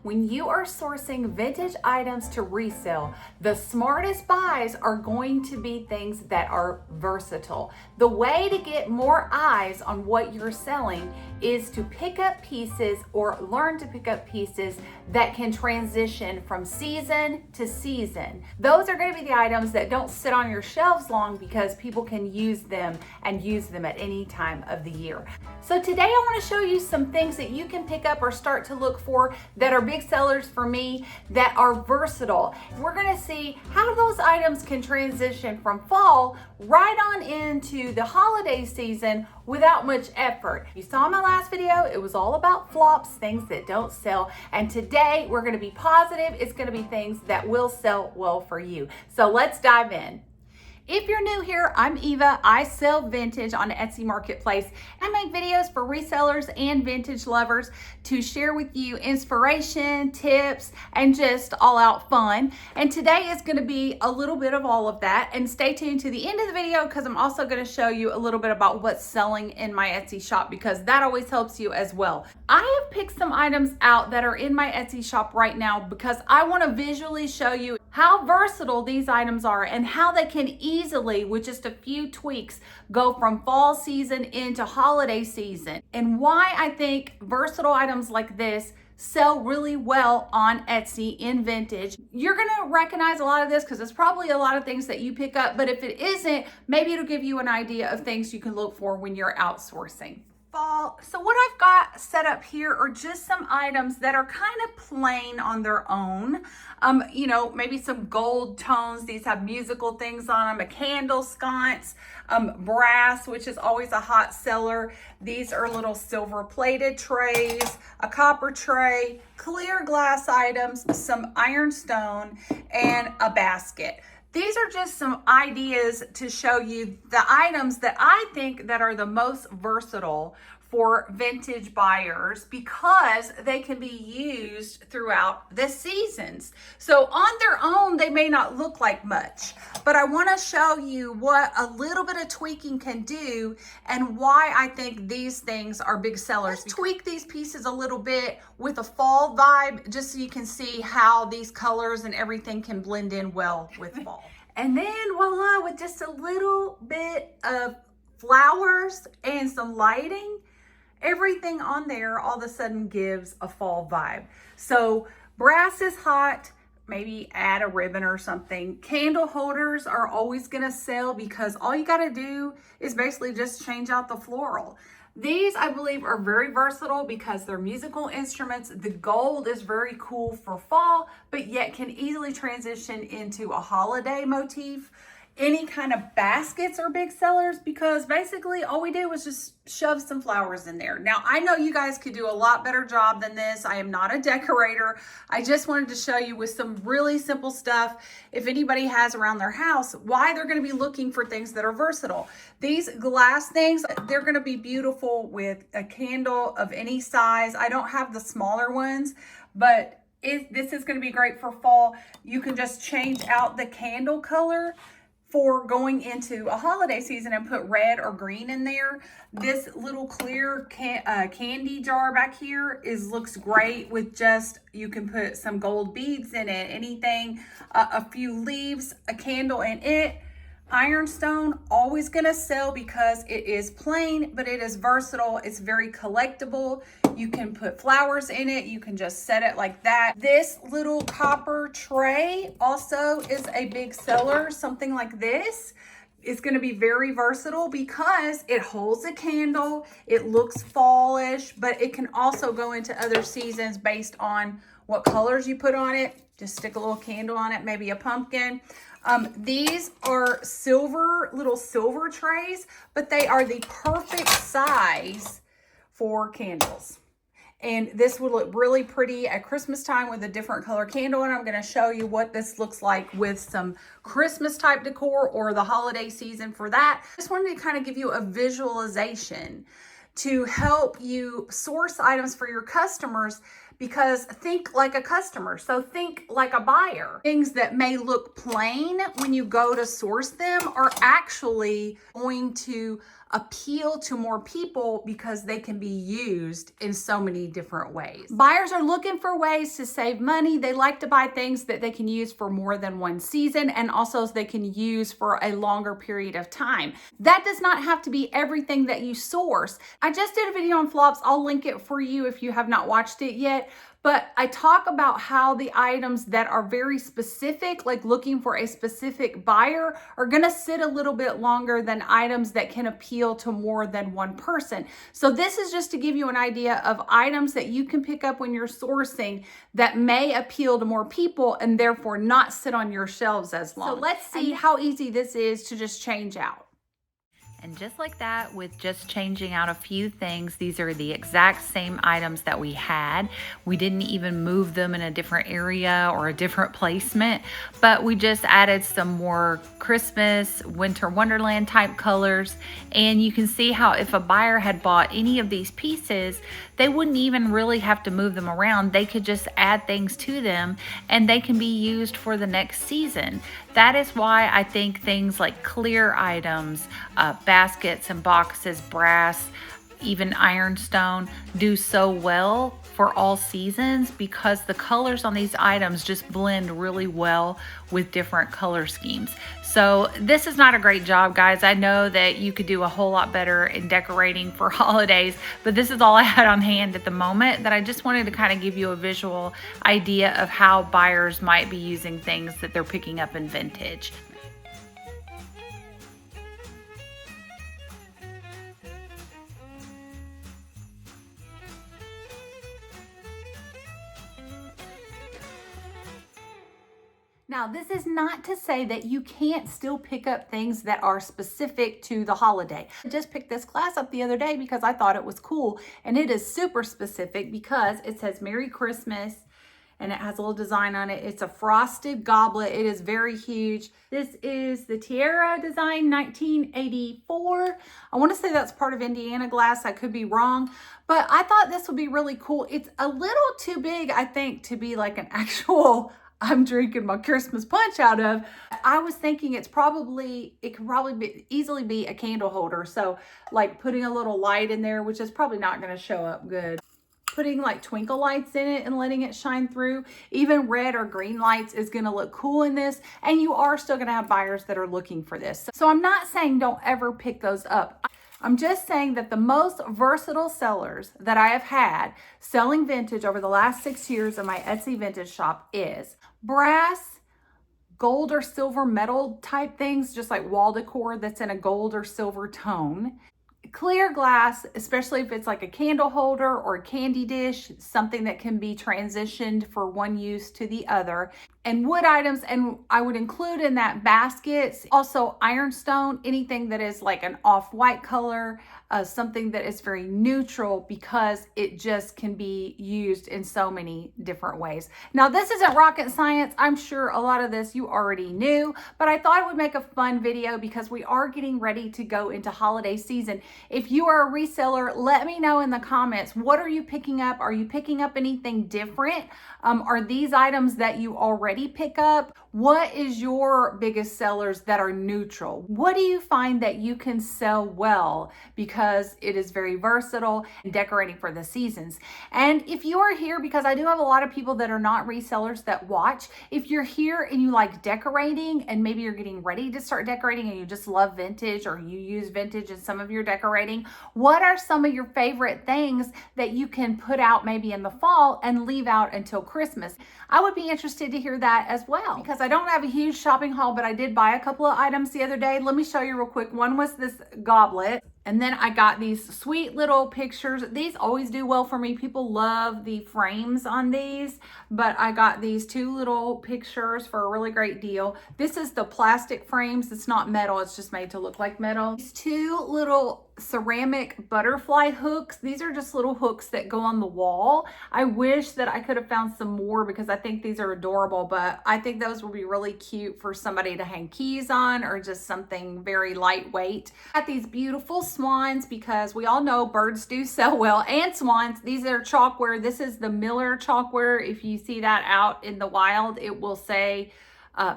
When you are sourcing vintage items to resell, the smartest buys are going to be things that are versatile. The way to get more eyes on what you're selling is to pick up pieces or learn to pick up pieces that can transition from season to season. Those are going to be the items that don't sit on your shelves long because people can use them and use them at any time of the year. So today I want to show you some things that you can pick up or start to look for that are big sellers for me that are versatile. We're going to see how those items can transition from fall right on into the holiday season without much effort. You saw my last video, it was all about flops, things that don't sell. And today we're going to be positive. It's going to be things that will sell well for you. So let's dive in. If you're new here, I'm Eva. I sell vintage on Etsy Marketplace. I make videos for resellers and vintage lovers to share with you inspiration, tips, and just all out fun. And today is going to be a little bit of all of that. And stay tuned to the end of the video because I'm also going to show you a little bit about what's selling in my Etsy shop because that always helps you as well. I have picked some items out that are in my Etsy shop right now because I want to visually show you how versatile these items are and how they can easily, with just a few tweaks, go from fall season into holiday season, and why I think versatile items like this sell really well on Etsy in vintage. You're gonna recognize a lot of this because it's probably a lot of things that you pick up, but if it isn't, maybe it'll give you an idea of things you can look for when you're outsourcing. Fall. So what I've got set up here are just some items that are kind of plain on their own. Maybe some gold tones. These have musical things on them, a candle sconce, brass, which is always a hot seller. These are little silver plated trays, a copper tray, clear glass items, some ironstone, and a basket. These are just some ideas to show you the items that I think that are the most versatile for vintage buyers because they can be used throughout the seasons. So on their own, they may not look like much, but I want to show you what a little bit of tweaking can do and why I think these things are big sellers. Let's tweak these pieces a little bit with a fall vibe just so you can see how these colors and everything can blend in well with fall. And then voila, with just a little bit of flowers and some lighting, everything on there all of a sudden gives a fall vibe. So brass is hot, maybe add a ribbon or something. Candle holders are always gonna sell because all you gotta do is basically just change out the floral. These, I believe, are very versatile because they're musical instruments. The gold is very cool for fall, but yet can easily transition into a holiday motif. Any kind of baskets are big sellers because basically all we did was just shove some flowers in there. Now, I know you guys could do a lot better job than this. I am not a decorator. I just wanted to show you with some really simple stuff, if anybody has around their house, why they're going to be looking for things that are versatile. These glass things, they're going to be beautiful with a candle of any size. I don't have the smaller ones, but this is going to be great for fall. You can just change out the candle color for going into a holiday season and put red or green in there. This little clear candy jar back here looks great with just, you can put some gold beads in it, anything, a few leaves, a candle in it. Ironstone, always gonna sell because it is plain, but it is versatile. It's very collectible. You can put flowers in it. You can just set it like that. This little copper tray also is a big seller. Something like this is gonna be very versatile because it holds a candle. It looks fallish, but it can also go into other seasons based on what colors you put on it. Just stick a little candle on it, maybe a pumpkin. These are little silver trays, but they are the perfect size for candles. And this would look really pretty at Christmas time with a different color candle. And I'm going to show you what this looks like with some Christmas type decor or the holiday season for that. Just wanted to kind of give you a visualization to help you source items for your customers because think like a customer. So think like a buyer. Things that may look plain when you go to source them are actually going to appeal to more people because they can be used in so many different ways. Buyers are looking for ways to save money. They like to buy things that they can use for more than one season, and also they can use for a longer period of time. That does not have to be everything that you source. I just did a video on flops. I'll link it for you if you have not watched it yet. But I talk about how the items that are very specific, like looking for a specific buyer, are gonna sit a little bit longer than items that can appeal to more than one person. So this is just to give you an idea of items that you can pick up when you're sourcing that may appeal to more people and therefore not sit on your shelves as long. So let's see how easy this is to just change out. And just like that, with just changing out a few things, these are the exact same items that we had. We didn't even move them in a different area or a different placement, but we just added some more Christmas, winter wonderland type colors. And you can see how if a buyer had bought any of these pieces, they wouldn't even really have to move them around. They could just add things to them and they can be used for the next season. That is why I think things like clear items, baskets and boxes, brass, even ironstone do so well for all seasons, because the colors on these items just blend really well with different color schemes. So this is not a great job, guys. I know that you could do a whole lot better in decorating for holidays, but this is all I had on hand at the moment that I just wanted to kind of give you a visual idea of how buyers might be using things that they're picking up in vintage. Now, this is not to say that you can't still pick up things that are specific to the holiday. I just picked this glass up the other day because I thought it was cool, and it is super specific because it says Merry Christmas and it has a little design on it. It's a frosted goblet. It is very huge. This is the Tierra design, 1984. I want to say that's part of Indiana glass. I could be wrong, but I thought this would be really cool. It's a little too big, I think, to be like an actual I'm drinking my Christmas punch out of. I was thinking it could probably easily be a candle holder. So like putting a little light in there, which is probably not going to show up good. Putting like twinkle lights in it and letting it shine through. Even red or green lights is going to look cool in this. And you are still going to have buyers that are looking for this. So I'm not saying don't ever pick those up. I'm just saying that the most versatile sellers that I have had selling vintage over the last 6 years in my Etsy vintage shop is brass, gold or silver metal type things, just like wall decor that's in a gold or silver tone. Clear glass, especially if it's like a candle holder or a candy dish, something that can be transitioned for one use to the other. And wood items, and I would include in that baskets, also ironstone, anything that is like an off-white color, something that is very neutral, because it just can be used in so many different ways. Now, this isn't rocket science. I'm sure a lot of this you already knew, but I thought it would make a fun video because we are getting ready to go into holiday season. If you are a reseller, let me know in the comments, what are you picking up? Are you picking up anything different? Are these items that you already pick up? What is your biggest sellers that are neutral? What do you find that you can sell well because it is very versatile and decorating for the seasons? And if you are here, because I do have a lot of people that are not resellers that watch, if you're here and you like decorating and maybe you're getting ready to start decorating and you just love vintage or you use vintage in some of your decorating, what are some of your favorite things that you can put out maybe in the fall and leave out until Christmas? I would be interested to hear that as well, because I don't have a huge shopping haul, but I did buy a couple of items the other day. Let me show you real quick. One was this goblet. And then I got these sweet little pictures. These always do well for me. People love the frames on these, but I got these 2 little pictures for a really great deal. This is the plastic frames. It's not metal. It's just made to look like metal. These 2 little ceramic butterfly hooks. These are just little hooks that go on the wall. I wish that I could have found some more because I think these are adorable, but I think those would be really cute for somebody to hang keys on or just something very lightweight. Got these beautiful swans because we all know birds do sell well, and swans. These are chalkware. This is the Miller chalkware. If you see that out in the wild, it will say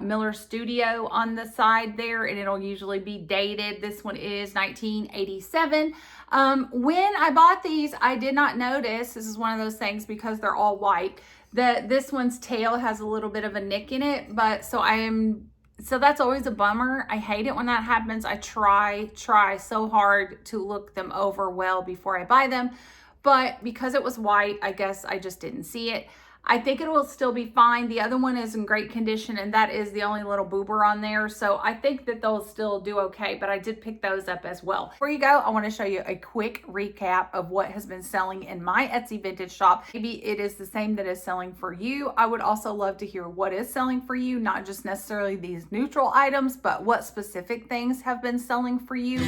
Miller Studio on the side there, and it'll usually be dated. This one is 1987. When I bought these, I did not notice, this is one of those things because they're all white, that this one's tail has a little bit of a nick in it, but so that's always a bummer. I hate it when that happens. I try so hard to look them over well before I buy them, but because it was white, I guess I just didn't see it. I think it will still be fine. The other one is in great condition, and that is the only little boober on there. So I think that they'll still do okay, but I did pick those up as well. Before you go, I want to show you a quick recap of what has been selling in my Etsy vintage shop. Maybe it is the same that is selling for you. I would also love to hear what is selling for you, not just necessarily these neutral items, but what specific things have been selling for you.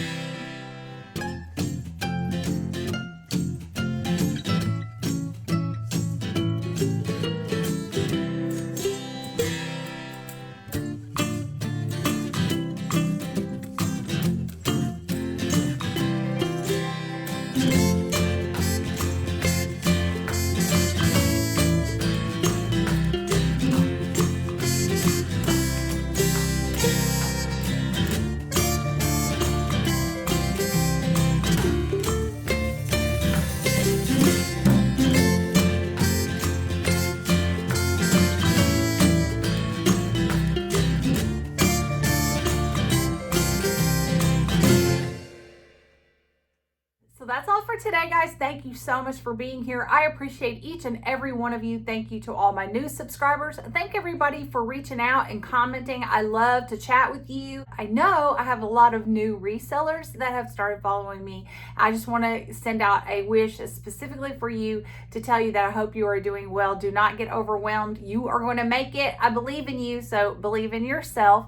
That's all for today, guys. Thank you so much for being here. I appreciate each and every one of you. Thank you to all my new subscribers. Thank everybody for reaching out and commenting. I love to chat with you. I know I have a lot of new resellers that have started following me. I just want to send out a wish specifically for you to tell you that I hope you are doing well. Do not get overwhelmed. You are going to make it. I believe in you, so believe in yourself.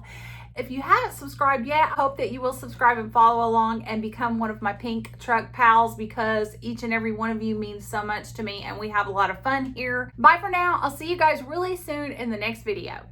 If you haven't subscribed yet, I hope that you will subscribe and follow along and become one of my pink truck pals, because each and every one of you means so much to me and we have a lot of fun here. Bye for now. I'll see you guys really soon in the next video.